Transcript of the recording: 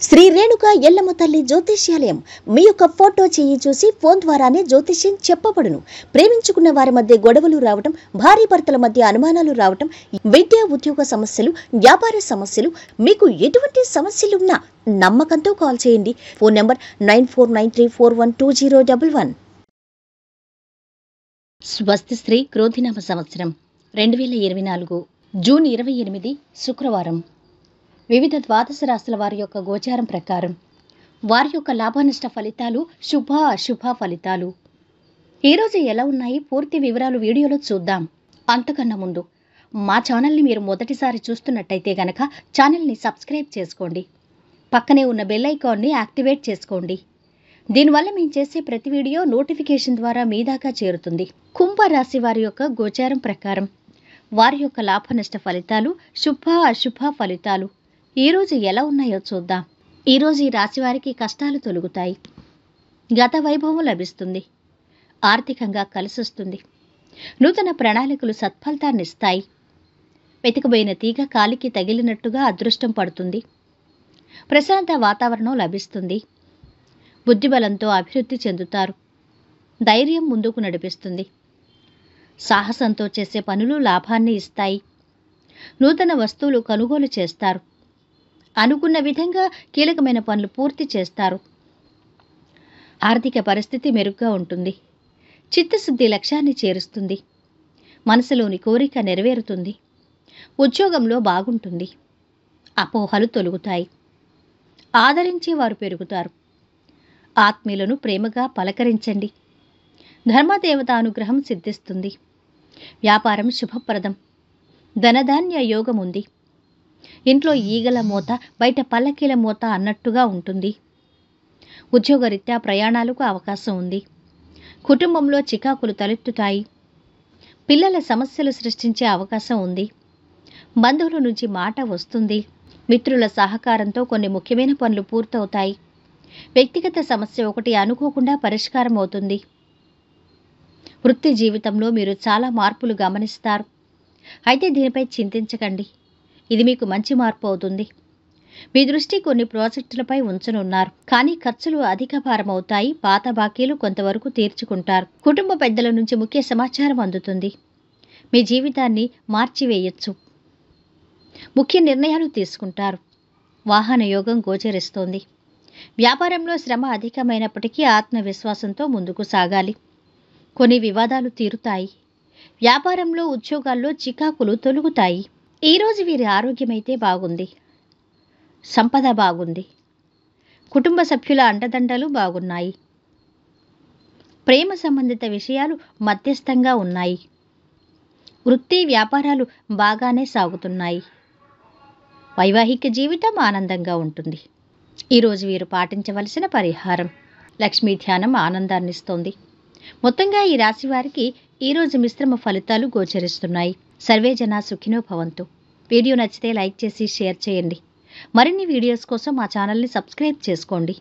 శ్రీ రేణుక ఎల్లమ్మ తల్లి జ్యోతిష్యాలయం మీ యొక్క ఫోటో చేయి చూసి ఫోన్ ద్వారానే జ్యోతిష్యం చెప్పబడును. ప్రేమించుకున్న వారి మధ్య గొడవలు రావటం, భార్య భర్తల మధ్య అనుమానాలు రావటం, విద్యా ఉద్యోగ సమస్యలు, వ్యాపార సమస్యలు, మీకు ఎటువంటి సమస్యలున్నా నమ్మకంతో కాల్ చేయండి. Phone number 9493412011. స్వస్తి శ్రీ క్రోధినామ సంవత్సరం 2024 జూన్ 28 శుక్రవారం. వివిధ ద్వాదశ రాశుల వారి యొక్క గోచారం ప్రకారం వారి యొక్క లాభనష్ట ఫలితాలు, శుభ అశుభ ఫలితాలు ఈరోజు ఎలా ఉన్నాయి పూర్తి వివరాలు వీడియోలో చూద్దాం. అంతకన్నా ముందు మా ఛానల్ని మీరు మొదటిసారి చూస్తున్నట్టయితే గనక ఛానల్ని సబ్స్క్రైబ్ చేసుకోండి. పక్కనే ఉన్న బెల్ ఐకాన్ని యాక్టివేట్ చేసుకోండి. దీనివల్ల మేము చేసే ప్రతి వీడియో నోటిఫికేషన్ ద్వారా మీ దాకా చేరుతుంది. కుంభరాశి వారి యొక్క గోచారం ప్రకారం వారి యొక్క లాభనష్ట ఫలితాలు, శుభ అశుభ ఫలితాలు ఈరోజు ఎలా ఉన్నాయో చూద్దాం. ఈరోజు ఈ రాశి వారికి కష్టాలు తొలగుతాయి. గత వైభవం లభిస్తుంది. ఆర్థికంగా కలిసొస్తుంది. నూతన ప్రణాళికలు సత్ఫలితాన్నిస్తాయి. వెతికబోయిన తీగ కాలికి తగిలినట్టుగా అదృష్టం పడుతుంది. ప్రశాంత వాతావరణం లభిస్తుంది. బుద్ధిబలంతో అభివృద్ధి చెందుతారు. ధైర్యం ముందుకు నడిపిస్తుంది. సాహసంతో చేసే పనులు లాభాన్ని ఇస్తాయి. నూతన వస్తువులు కొనుగోలు చేస్తారు. అనుకున్న విధంగా కీలకమైన పనులు పూర్తి చేస్తారు. ఆర్థిక పరిస్థితి మెరుగ్గా ఉంటుంది. చిత్తశుద్ధి లక్ష్యాన్ని చేరుస్తుంది. మనసులోని కోరిక నెరవేరుతుంది. ఉద్యోగంలో బాగుంటుంది. అపోహలు తొలగుతాయి. ఆదరించే వారు పెరుగుతారు. ఆత్మీయులను ప్రేమగా పలకరించండి. ధర్మదేవత అనుగ్రహం సిద్ధిస్తుంది. వ్యాపారం శుభప్రదం. ధనధాన్య యోగం ఉంది. ఇంట్లో ఈగల మోత, బయట పల్లకీల మోత అన్నట్టుగా ఉంటుంది. ఉద్యోగరీత్యా ప్రయాణాలకు అవకాశం ఉంది. కుటుంబంలో చికాకులు తలెత్తుతాయి. పిల్లల సమస్యలు సృష్టించే అవకాశం ఉంది. బంధువుల నుంచి మాట వస్తుంది. మిత్రుల సహకారంతో కొన్ని ముఖ్యమైన పనులు పూర్తవుతాయి. వ్యక్తిగత సమస్య ఒకటి అనుకోకుండా పరిష్కారం అవుతుంది. వృత్తి జీవితంలో మీరు చాలా మార్పులు గమనిస్తారు. అయితే దీనిపై చింతించకండి. ఇది మీకు మంచి మార్పు అవుతుంది. మీ దృష్టి కొన్ని ప్రాజెక్టులపై ఉంచనున్నారు. కానీ ఖర్చులు అధిక భారం అవుతాయి. పాత బాకీలు కొంతవరకు తీర్చుకుంటారు. కుటుంబ పెద్దల నుంచి ముఖ్య సమాచారం అందుతుంది. మీ జీవితాన్ని మార్చివేయచ్చు. ముఖ్య నిర్ణయాలు తీసుకుంటారు. వాహన యోగం గోచరిస్తోంది. వ్యాపారంలో శ్రమ అధికమైనప్పటికీ ఆత్మవిశ్వాసంతో ముందుకు సాగాలి. కొన్ని వివాదాలు తీరుతాయి. వ్యాపారంలో, ఉద్యోగాల్లో చికాకులు తొలగుతాయి. ఈరోజు వీరి ఆరోగ్యమైతే బాగుంది. సంపద బాగుంది. కుటుంబ సభ్యుల అండదండలు బాగున్నాయి. ప్రేమ సంబంధిత విషయాలు మధ్యస్థంగా ఉన్నాయి. వృత్తి వ్యాపారాలు బాగానే సాగుతున్నాయి. వైవాహిక జీవితం ఆనందంగా ఉంటుంది. ఈరోజు వీరు పాటించవలసిన పరిహారం లక్ష్మీ ధ్యానం ఆనందాన్నిస్తోంది. మొత్తంగా ఈ రాశి వారికి ఈరోజు మిశ్రమ ఫలితాలు గోచరిస్తున్నాయి. సర్వే జనా సుఖినో భవంతు. వీడియో నచ్చితే లైక్ చేసి షేర్ చేయండి. మరిన్ని వీడియోస్ కోసం మా ఛానల్ని సబ్స్క్రైబ్ చేసుకోండి.